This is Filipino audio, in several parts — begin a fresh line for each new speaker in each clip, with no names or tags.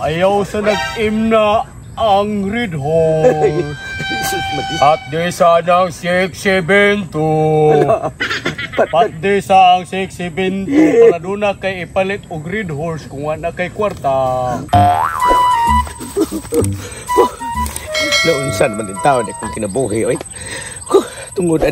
Ayaw sa nag-imna ang red horse. At di sanang sexy bento. Pat di sa ang sexy bento para doon na kay ipalit og red horse kung wala kay kwarta.
Naunsan man din tao na kung kinabuhi, oy. Tungod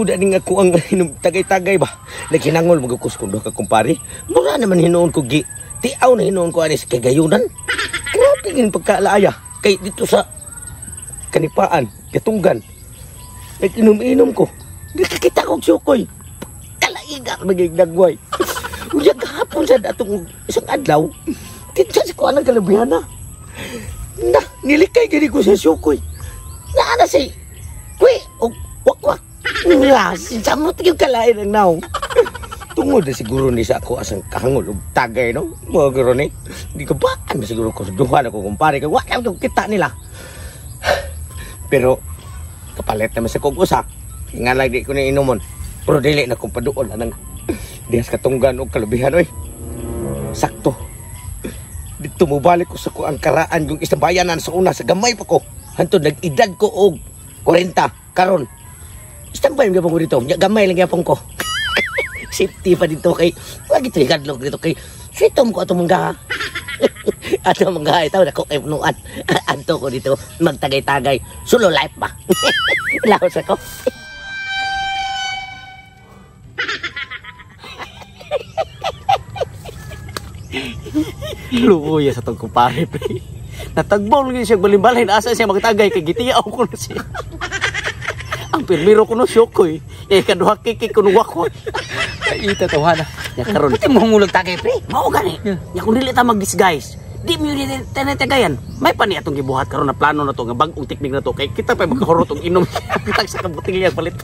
aning ako ang tagay-tagay ba. Naghinangol magkukuskondo ka kumpare. Mura naman hinoon ko gi. Tiaw na hinoon ko anis kay gayunan. Grabe gin pagkaalaya kay dito sa kanipaan, katunggan. Nag-inom-inom ko. Nakikita ko sukoy. Talaiga maging dagway. Uya kahapon sa datong isang adlaw. Kinsa sa ko anang kalabihan na. Nilikay gini ko sa sukoy. Naana si Kuy, wak-wak. Nga, samot yung kalain ng naong. Tungod na siguro ni sa ako asang kahangol o tagay, no? Mga garo ni. Hindi ka ba? Ano siguro ko sa duhan ako kumpare. Kaya wala yung kita nila. Pero, kapalit naman sa kong usa. Nga lang di ko na inumon. Pero dili na kong paduol. Anang dihas katunggan o kalubihan, oy. Sakto. Dito mo balik ko sa ko ang karaan yung isang bayanan sa una sa gamay pa ko. Hanto nag-edad ko og 40 karon. Isang bayan gapon ko dito. Gamay lang gapon ko. Safety pa dito kay wag ito ikadlog dito kay sweetom ko ato mangga. Ato mangga itaw na ko kay punuan. Adto ko dito magtagay-tagay. Solo life ba? Laos ako.
Luuya sa tong kumpare, pre. Natagbaw lang siya balimbalhin. Asa siya magtagay kay gitiya ako na siya. Ang pirmiro ko no syokoy. Kaduha kiki kuno wako. Ita tawhana. Ya karon.
Pati mo humulag tagay, pre.
Mao gani. Ya kung dili ta mag-disguise. Di mi ni tanay-tagayan. May pa ni atong gibuhat karon na plano na to nga bag-ong teknik na to kay kita pa magkahurot og inom. Kita sa kabutilya palit.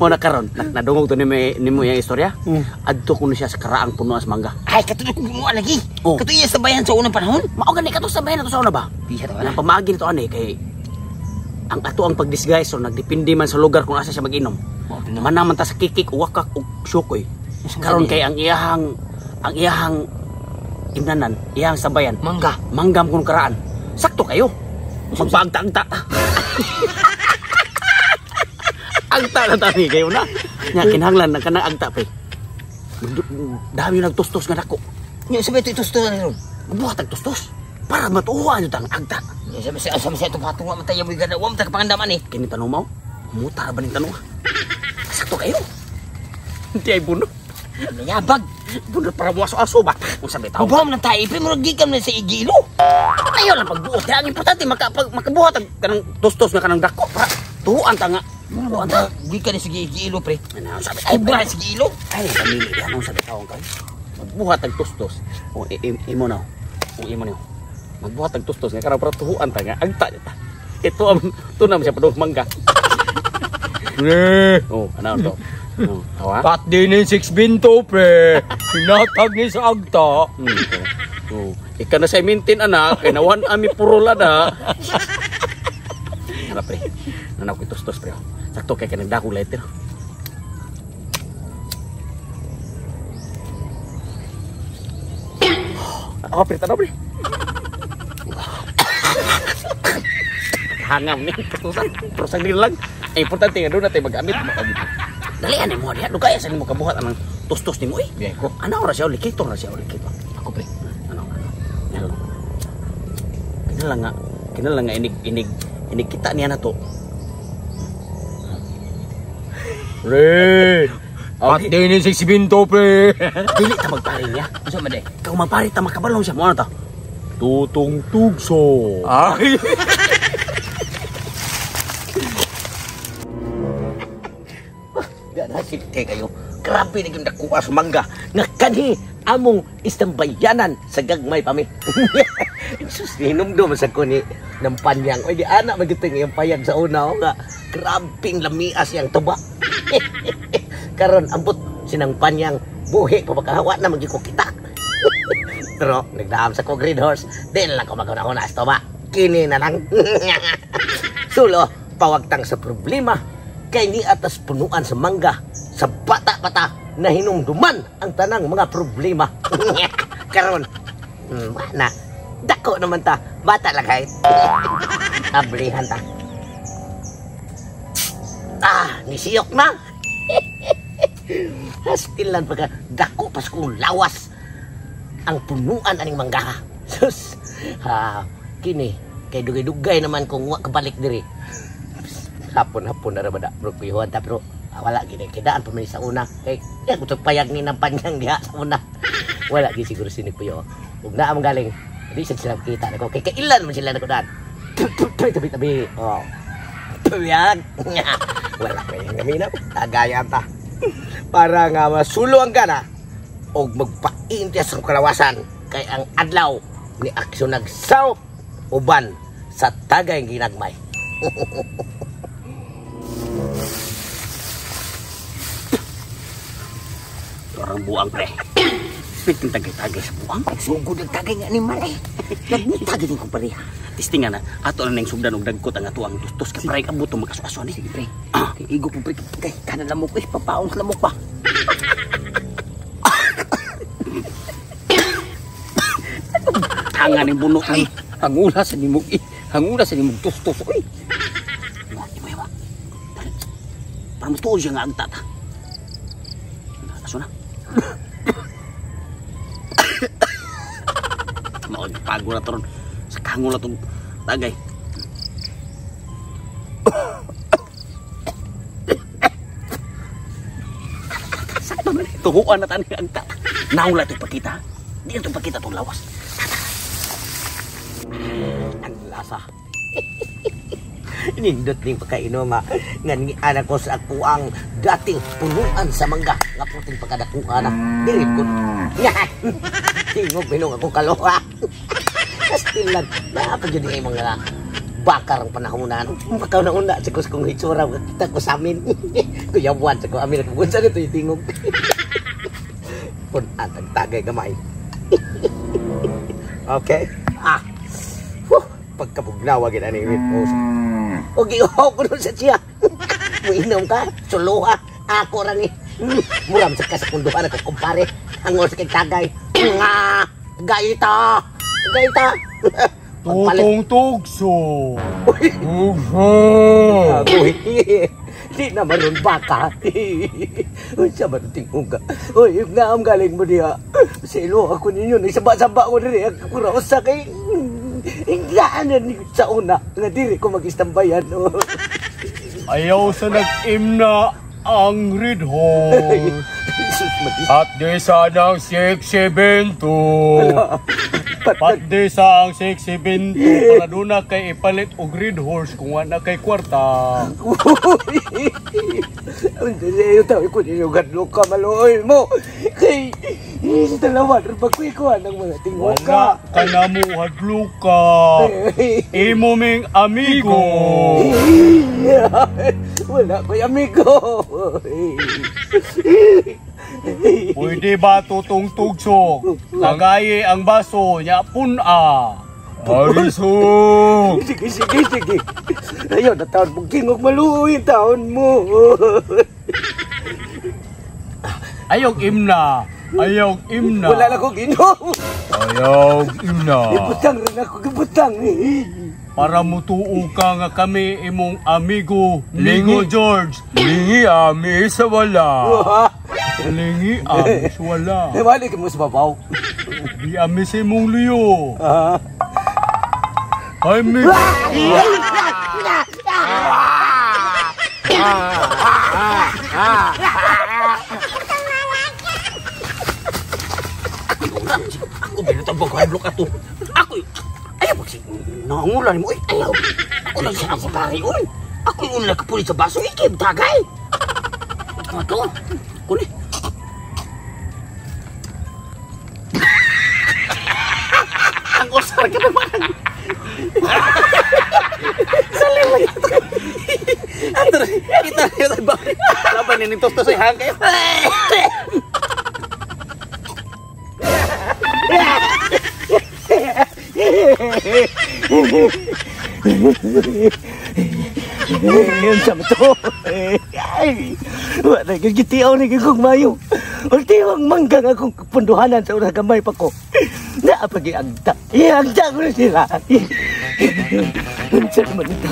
Mo na karon. Nadungog to nimo yang istorya. Adto kuno siya sa karaang puno as mangga.
Ay, katulog mo lagi. Katuya sa bayan sa unang panahon.
Mao gani kato sa bayan na to sa una ba?
Biya to
Ang pamagi nito ani kay ang ato ang pag-disguise so nagdepende man sa lugar kung asa siya mag-inom. Manaman ta sa kikik o wakak o syukoy. Karon kay ang iyahang imnanan, iyahang sabayan, manggam kung karaan. Sakto kayo. Magpaagta-agta. Agta na tani kayo na. Nya kinahanglan na kanang agta pre. Dami nagtustos nga nako.
Nya sabi ito tustos na ron.
Buhat nagtustos. Para matuwa yung agta.
Sabi siya ito patong wa matay mo gana wa matay kapangandaman eh.
Kini tanong mo? Mutar ba ning tanong? Sakto kayo. Hindi ay buno.
Nayabag.
Buno para buwas aso ba? Kung sabi tao.
Bubam ng tayo, pero nagigam na sa igilo.
Ayaw lang pagbuot. Kaya ang importante, makabuhat kanang tustos na kanang dako. Para tuhuan ta nga. Tuhuan ta.
Di ka na sige igilo, pre.
Ano sabi?
Ay, buhay sige igilo.
Ay, pamili. Anong sabi tawang kayo? Magbuhat ang tustos. O, imo na. O, imo na. Magbuhat ang tustos. Nga karang para tuhuan ta nga. Agta niya ta. Ito na siya padong mangga.
Pre,
Ano to? Tawa?
pat din yung 6 binto, pre. Hinatag ni sa agta.
Ika na sa mintin, anak. Kaya nawan ami purula na. Ano, pre? Nanak ko tustos, pre. Sakto kaya nagdako later. Ako, pre. Tanaw, pre. Hangam ni. Tutusan. Pero saglit lang. Importante nga doon natin mag-amit. Dalian mo diha dugay sa nimo kabuhat anang tustos nimo eh.
Biya ko.
Ano ra siya likito ra siya likito.
Ako, pre.
Ano. Kinala nga inig kita niya na to.
Pre, pat din yung 6 binto, pre.
Dili ta magpari niya.
Unsa man day?
Kung magpari ta makabalong siya mo ano ta?
Tutong tugso.
Ay.
Nasip kayo. Grabe na yung nakuha sa mangga. Nga kanhi among istambayanan sa gagmay pami. Sus, hinumdum sa ko ni ng panyang. O di anak magiting yung payag sa una. O nga, grabing lamias yung tuba. Karon ambot sinang panyang buhi pa makahawa na magiko kita. Pero nagdaam sa ko green horse. Di na lang ko maguna-una sa tuba. Kini na lang. Sulo, pawagtang sa problema. Kay ni atas punuan sa mangga sa bata-bata na hinumduman ang tanang mga problema. karon. Mana? Dako naman ta. Bata lang kahit. Ablihan ta. Nisiyok na. Hastilan pagka dako pas kung lawas ang punuan aning manggaha. Sus. Kini kay dugay-dugay naman kung wa kabalik diri. Hapon-hapon na rabada bro kuyuhan ta pero wala gini kidaan pa man sa una. Kay ko payag ni ng panyang diha sa una. Wala gid siguro sini puyo. Ug naa man galing. Di sila kita nako kay kailan man sila nakudan. Tabi-tabi. Oh. Tuyag. Wala kay gamina ko. Tagayan ta. Para nga masulo ang gana o magpaintias ang kalawasan kay ang adlaw ni aksyon nagsawp uban sa tagay ginagmay.
Orang buang pre. Piting tagay-tagay sa buang.
Sugod ang tagay nga animal eh. Nagtagay din ko pareha.
Tistingan na, ato na nang sugdan og dagkot ang atuang tustos kay pare abot to magkaso-aso ni.
Sige pre. Kay igo po pre kay kanan lamok eh papaon sa lamok pa.
Hangan ng bunot ni.
Hangula sa nimog hangula sa nimog tustos oy.
Iwa. Para mo tuod siya nga agta ta. Aso na. Maod pago na toron. Sa kango na tong tagay. Sakto man. Tuhuan na tani agta. Naula to pakita. Di to pakita tong lawas.
Ang lasa. Nindot ning pagkainom nga ni anak ko sa ako ang dating punuan sa mangga nga puting pagkadakuan na dirip ko. Tingog binong ako kaloha. Kastilan na pa jud ay mga bakar ang panahonan. Pagkaw na una sa kung hitsura kita ko sa amin. Kuya buwan sa ko amin ko sa dito tingog. Pun atag tagay gamay. Okay. Pagkabugnawa gid ani wit mo. Og ihaw ko sa siya. Muinom ka, suluha. Ako ra ni. Muram sa kasakunduhan ako kumpare. Angos kay tagay. Nga gaita. Gaita.
Tutong tugso. Tugso.
Uy. Di na maron baka. Uy, sabar tingog ka. Uy, nga am galing mo diha. Silo ako ninyo. Nagsaba-saba ko diri. Ako ra usa kay inglanan sa una nga diri ko mag-istambayan.
Ayaw sa nag-imna ang red horse. At di sanang sexy bento. Pat di sa ang sexy bento para doon na kay ipalit og red horse kung wala kay kwarta.
Unsa sa'yo tao ko ninyo gadlo ka maloy mo. Kay dalawa rin pagkwikuhan ng mga tingog
Wala
ka.
ka na mo hadlo ka. Imo ming amigo.
Wala ko'y amigo.
Pwede ba tutong tugsok? Tagaye ang baso niya puna. Arisog!
Sige. Ayaw na taon mong kingog maluoy yung taon mo.
Ayog imna.
Wala na kong inom.
Ayog imna.
Ibutang rin ako, ibutang.
Para mutuo ka nga kami imong amigo Lingo George. Lingi ami sa wala. Lingi ami sa wala.
Balik mo sa babaw.
Di ami sa imong liyo. Ay mi.
Ako binatambang ko hadlok ato. Ako ayaw pag nangulan mo. Ayaw. Ako lang siya ang pare. Ako yung nakapulit sa baso. Ikib tagay. Ako. Kuni. Ang osar ka naman. Saliwa ito. Kita ba? Laban ni tostos ay hangkay.
Yan sa to. Wala kang gitiaw ni kong mayo. Ultiwa mangmanggang akong punduhanan sa urang gamay pa ko. Naapagi agda. Iagda ko na sila. Unsa naman ito?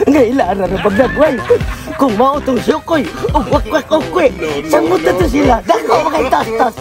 Ngailara na pag nagway. Kung mautong syukoy, uwak-wak-ukwe. Samot na to sila. Dako mga itas-tas.